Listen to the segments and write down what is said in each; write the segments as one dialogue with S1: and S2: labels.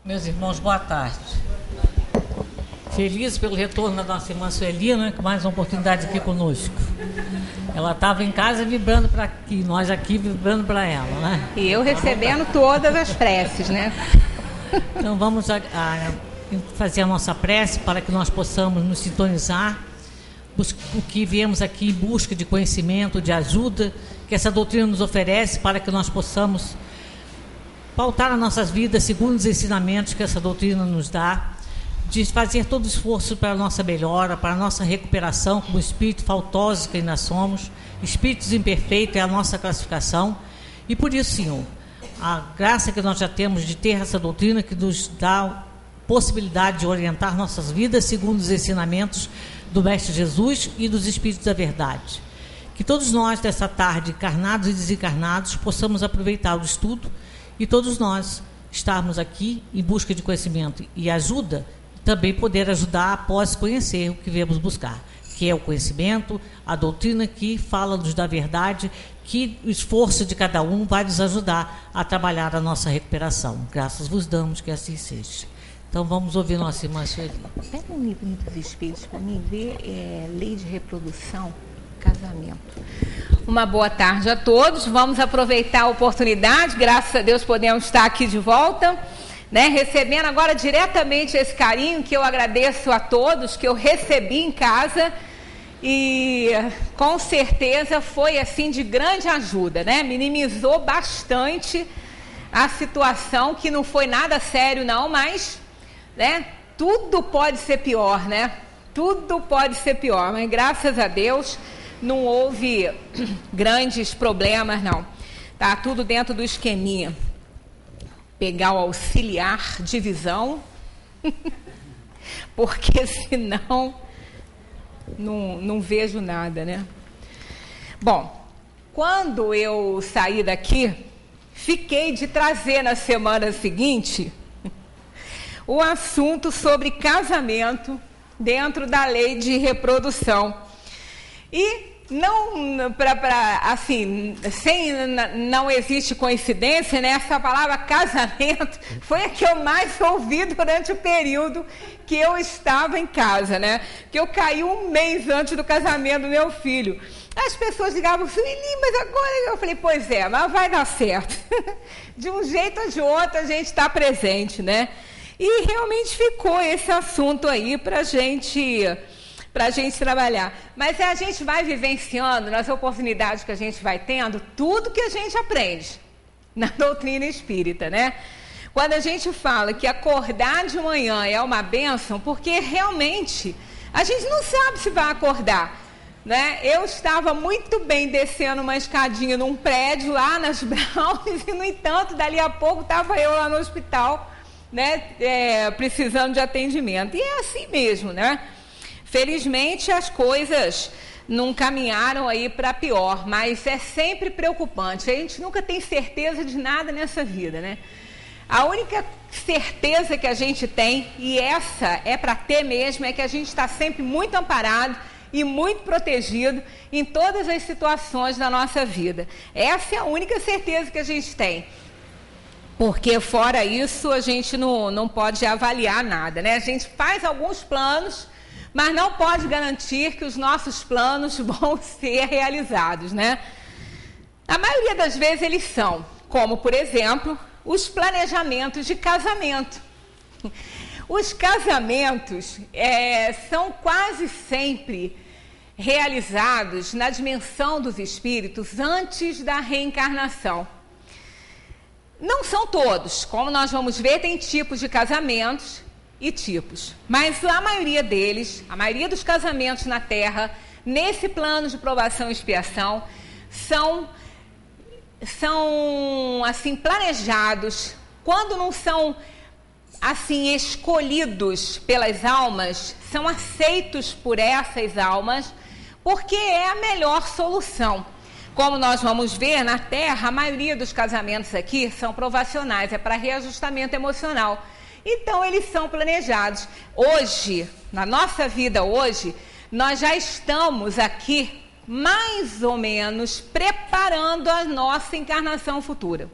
S1: Meus irmãos, boa tarde. Feliz pelo retorno da nossa irmã Sueli, né, com mais uma oportunidade aqui conosco. Ela estava em casa vibrando para aqui, nós aqui vibrando para ela, né?
S2: E eu recebendo todas as preces, né?
S1: Então vamos fazer a nossa prece para que nós possamos nos sintonizar, o que viemos aqui em busca de conhecimento, de ajuda, que essa doutrina nos oferece para que nós possamos pautar as nossas vidas segundo os ensinamentos que essa doutrina nos dá, de fazer todo esforço para a nossa melhora, para a nossa recuperação como espírito faltosos que ainda somos, espíritos imperfeitos é a nossa classificação, e por isso, Senhor, a graça que nós já temos de ter essa doutrina que nos dá possibilidade de orientar nossas vidas segundo os ensinamentos do Mestre Jesus e dos Espíritos da Verdade. Que todos nós, dessa tarde, encarnados e desencarnados, possamos aproveitar o estudo e todos nós estarmos aqui em busca de conhecimento e ajuda, também poder ajudar após conhecer o que viemos buscar, que é o conhecimento, a doutrina que fala-nos da verdade, que o esforço de cada um vai nos ajudar a trabalhar a nossa recuperação. Graças vos damos, que assim seja. Então vamos ouvir nossa irmã Sueli.
S2: Pega um livrinho dos Espíritos para mim ver lei de reprodução, casamento. Uma boa tarde a todos. Vamos aproveitar a oportunidade, graças a Deus podemos estar aqui de volta, né, recebendo agora diretamente esse carinho que eu agradeço a todos, que eu recebi em casa e com certeza foi assim de grande ajuda, né? Minimizou bastante a situação, que não foi nada sério não, mas, né, tudo pode ser pior, né? Tudo pode ser pior, mas graças a Deus não houve grandes problemas não. Tá tudo dentro do esqueminha. Pegar o auxiliar de visão, porque senão não vejo nada, né? Bom, quando eu saí daqui, fiquei de trazer na semana seguinte o assunto sobre casamento dentro da lei de reprodução. E não existe coincidência, né? Essa palavra casamento foi a que eu mais ouvi durante o período que eu estava em casa, né? Que eu caí um mês antes do casamento do meu filho. As pessoas ligavam, Sueli, mas agora... Eu falei, pois é, mas vai dar certo. De um jeito ou de outro a gente está presente, né? E realmente ficou esse assunto aí para a gente trabalhar. Mas a gente vai vivenciando, nas oportunidades que a gente vai tendo, tudo que a gente aprende na doutrina espírita, né? Quando a gente fala que acordar de manhã é uma bênção, porque realmente a gente não sabe se vai acordar, né? Eu estava muito bem descendo uma escadinha num prédio lá nas Browns e, no entanto, dali a pouco estava eu lá no hospital, né? Precisando de atendimento. E é assim mesmo, né? Felizmente as coisas não caminharam aí para pior, mas é sempre preocupante. A gente nunca tem certeza de nada nessa vida, né? A única certeza que a gente tem, e essa é para ter mesmo, é que a gente está sempre muito amparado e muito protegido em todas as situações da nossa vida. Essa é a única certeza que a gente tem. Porque fora isso a gente não pode avaliar nada, né? A gente faz alguns planos, mas não pode garantir que os nossos planos vão ser realizados, né? A maioria das vezes eles são, como, por exemplo, os planejamentos de casamento. Os casamentos são quase sempre realizados na dimensão dos espíritos antes da reencarnação. Não são todos, como nós vamos ver, tem tipos de casamentos e tipos, mas a maioria deles, a maioria dos casamentos na Terra, nesse plano de provação e expiação, são assim planejados. Quando não são assim escolhidos pelas almas, são aceitos por essas almas, porque é a melhor solução. Como nós vamos ver na Terra, a maioria dos casamentos aqui são provacionais, é para reajustamento emocional. Então, eles são planejados. Hoje, na nossa vida hoje, nós já estamos aqui, mais ou menos, preparando a nossa encarnação futura.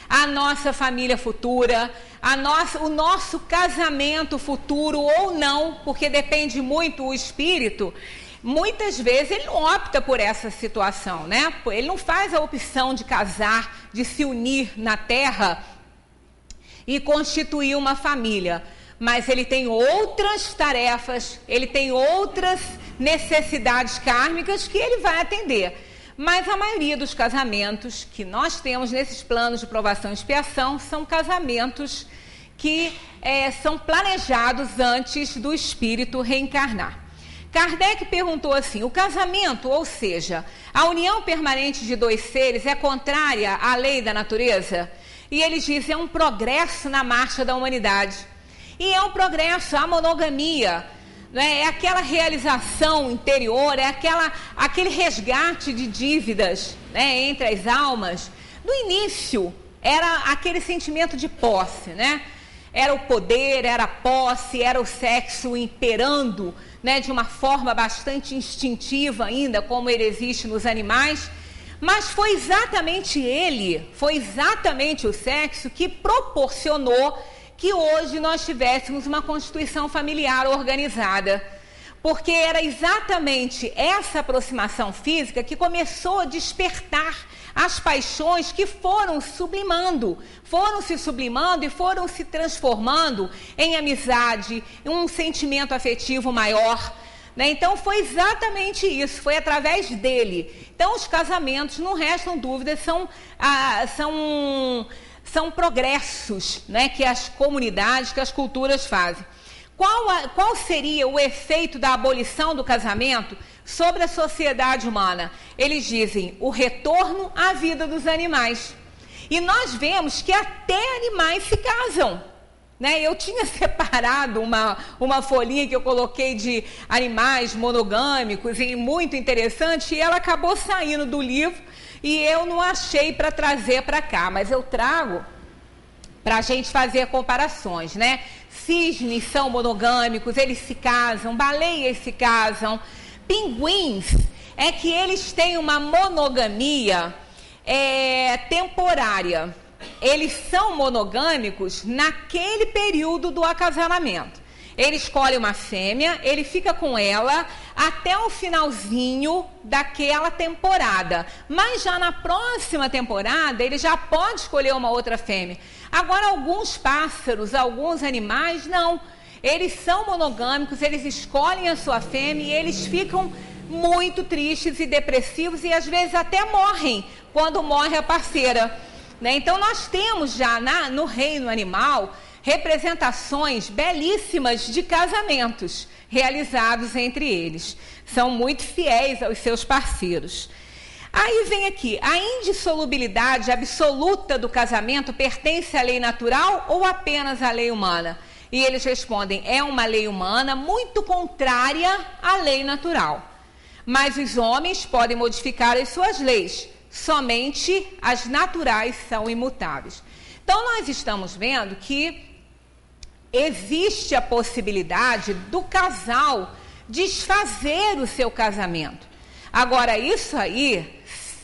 S2: a nossa família futura, o nosso casamento futuro ou não, porque depende muito o espírito. Muitas vezes ele não opta por essa situação, né? Ele não faz a opção de casar, de se unir na terra e constituir uma família. Mas ele tem outras tarefas, ele tem outras necessidades kármicas que ele vai atender. Mas a maioria dos casamentos que nós temos nesses planos de provação e expiação são casamentos que são planejados antes do espírito reencarnar. Kardec perguntou assim: o casamento, ou seja, a união permanente de dois seres é contrária à lei da natureza? E eles dizem: é um progresso na marcha da humanidade. E é um progresso, a monogamia, né? É aquela realização interior, é aquele resgate de dívidas, né, entre as almas. No início, era aquele sentimento de posse, né? Era o poder, era a posse, era o sexo imperando, né, de uma forma bastante instintiva ainda, como ele existe nos animais. Mas foi exatamente o sexo que proporcionou que hoje nós tivéssemos uma constituição familiar organizada. Porque era exatamente essa aproximação física que começou a despertar as paixões que foram se sublimando e foram se transformando em amizade, em um sentimento afetivo maior, né? Então foi exatamente isso, foi através dele. Então os casamentos, não restam dúvidas, são progressos, né, que as comunidades, que as culturas fazem. Qual seria o efeito da abolição do casamento sobre a sociedade humana? Eles dizem: o retorno à vida dos animais. E nós vemos que até animais se casam, né? Eu tinha separado uma folhinha que eu coloquei de animais monogâmicos, e muito interessante, e ela acabou saindo do livro e eu não achei para trazer para cá, mas eu trago para a gente fazer comparações, né? Cisnes são monogâmicos, eles se casam, baleias se casam, pinguins é que eles têm uma monogamia temporária. Eles são monogâmicos naquele período do acasalamento. Ele escolhe uma fêmea, ele fica com ela até o finalzinho daquela temporada. Mas já na próxima temporada, ele já pode escolher uma outra fêmea. Agora, alguns pássaros, alguns animais, não. Eles são monogâmicos, eles escolhem a sua fêmea e eles ficam muito tristes e depressivos e às vezes até morrem quando morre a parceira, né? Então, nós temos já no reino animal representações belíssimas de casamentos realizados entre eles. São muito fiéis aos seus parceiros. Aí vem aqui: a indissolubilidade absoluta do casamento pertence à lei natural ou apenas à lei humana? E eles respondem: é uma lei humana muito contrária à lei natural. Mas os homens podem modificar as suas leis, somente as naturais são imutáveis. Então, nós estamos vendo que existe a possibilidade do casal desfazer o seu casamento. Agora, isso aí,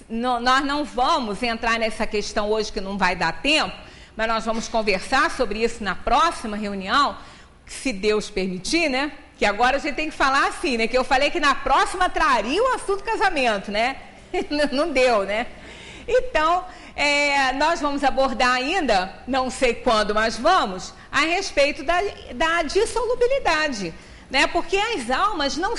S2: nós não vamos entrar nessa questão hoje, que não vai dar tempo, mas nós vamos conversar sobre isso na próxima reunião, se Deus permitir, né? Que agora a gente tem que falar assim, né? Que eu falei que na próxima traria o assunto casamento, né? Não deu, né? Então, nós vamos abordar ainda, não sei quando, mas vamos, a respeito da dissolubilidade, né? Porque as almas não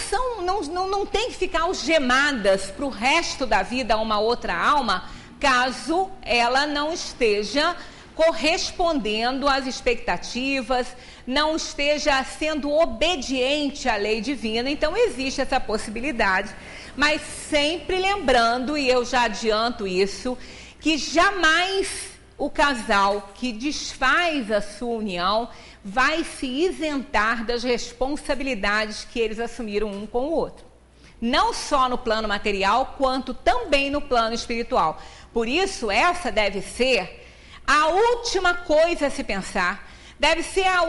S2: têm que ficar algemadas para o resto da vida a uma outra alma, caso ela não esteja correspondendo às expectativas, não esteja sendo obediente à lei divina. Então existe essa possibilidade, mas sempre lembrando, e eu já adianto isso, que jamais o casal que desfaz a sua união vai se isentar das responsabilidades que eles assumiram um com o outro. Não só no plano material, quanto também no plano espiritual. Por isso, essa deve ser a última coisa a se pensar, deve ser a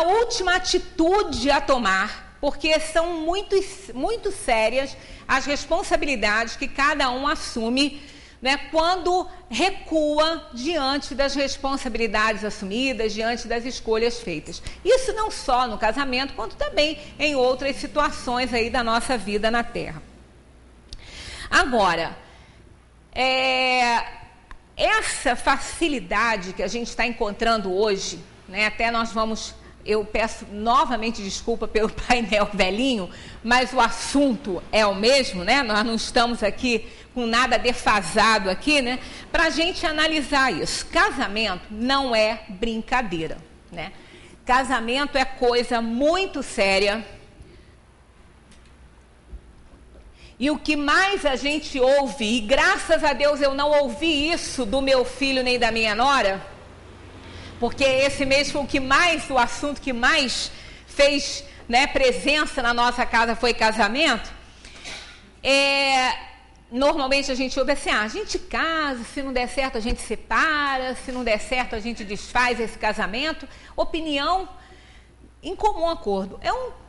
S2: última atitude a tomar, porque são muito sérias as responsabilidades que cada um assume né, quando recua diante das responsabilidades assumidas, diante das escolhas feitas. Isso não só no casamento, quanto também em outras situações aí da nossa vida na Terra. Agora, essa facilidade que a gente está encontrando hoje, né, até nós vamos... Eu peço novamente desculpa pelo painel velhinho, mas o assunto é o mesmo, né? Nós não estamos aqui com nada defasado aqui, né? Para a gente analisar isso. Casamento não é brincadeira, né? Casamento é coisa muito séria. E o que mais a gente ouve, e graças a Deus eu não ouvi isso do meu filho nem da minha nora, porque esse mês foi o assunto que mais fez, né, presença na nossa casa foi casamento. Normalmente a gente ouve assim, a gente casa, se não der certo a gente separa, se não der certo a gente desfaz esse casamento. Opinião em comum acordo.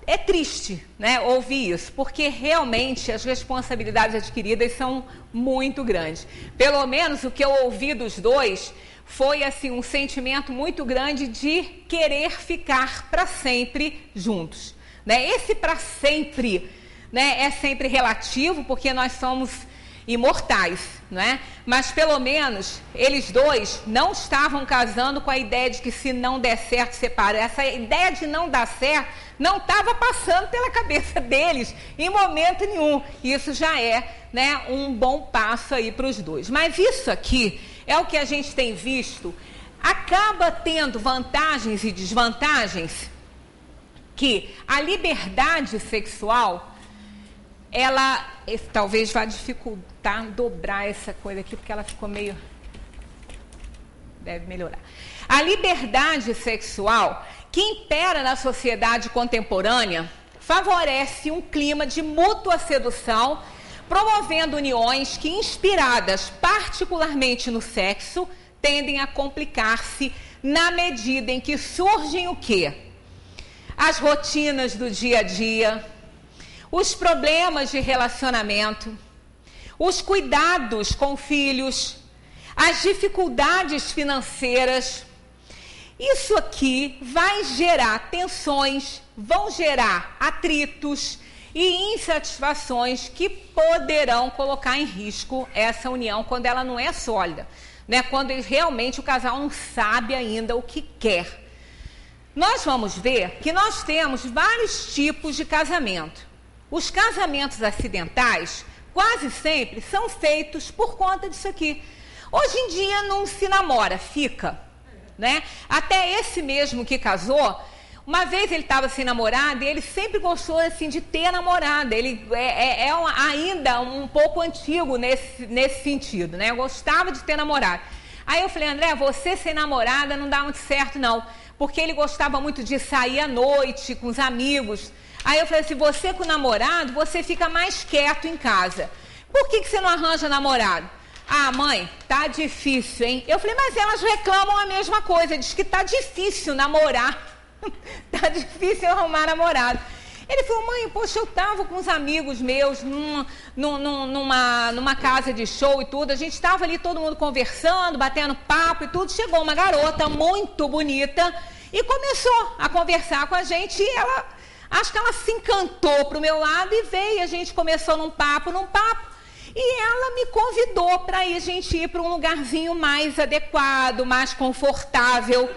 S2: É triste, né, ouvir isso, porque realmente as responsabilidades adquiridas são muito grandes. Pelo menos o que eu ouvi dos dois foi assim um sentimento muito grande de querer ficar para sempre juntos, né? Esse para sempre, né, é sempre relativo, porque nós somos imortais, né? Mas pelo menos eles dois não estavam casando com a ideia de que se não der certo separa. Essa ideia de não dar certo não estava passando pela cabeça deles em momento nenhum. Isso já é, né, um bom passo aí para os dois. Mas isso aqui é o que a gente tem visto, acaba tendo vantagens e desvantagens, que a liberdade sexual, ela talvez vá dificultar dobrar essa coisa aqui, porque ela ficou meio... Deve melhorar. A liberdade sexual que impera na sociedade contemporânea favorece um clima de mútua sedução, promovendo uniões que, inspiradas particularmente no sexo, tendem a complicar-se na medida em que surgem o quê? As rotinas do dia a dia, os problemas de relacionamento, os cuidados com filhos, as dificuldades financeiras. Isso aqui vai gerar tensões, vão gerar atritos e insatisfações que poderão colocar em risco essa união quando ela não é sólida, né? Quando realmente o casal não sabe ainda o que quer. Nós vamos ver que nós temos vários tipos de casamento. Os casamentos acidentais quase sempre são feitos por conta disso aqui. Hoje em dia não se namora, fica, né? Até esse mesmo que casou, uma vez ele estava sem namorada e ele sempre gostou assim de ter namorada. Ele ainda um pouco antigo nesse sentido, né? Eu gostava de ter namorada. Aí eu falei, André, você sem namorada não dá muito certo não, porque ele gostava muito de sair à noite com os amigos. Aí eu falei assim, você com namorado, você fica mais quieto em casa. Por que você não arranja namorado? Ah, mãe, tá difícil, hein? Eu falei, mas elas reclamam a mesma coisa, diz que tá difícil namorar. Tá difícil arrumar namorado. Ele falou, mãe, poxa, eu tava com uns amigos meus numa casa de show e tudo, a gente tava ali todo mundo conversando, batendo papo e tudo, chegou uma garota muito bonita e começou a conversar com a gente e acho que ela se encantou pro meu lado e veio, a gente começou num papo, e ela me convidou para a gente ir para um lugarzinho mais adequado, mais confortável,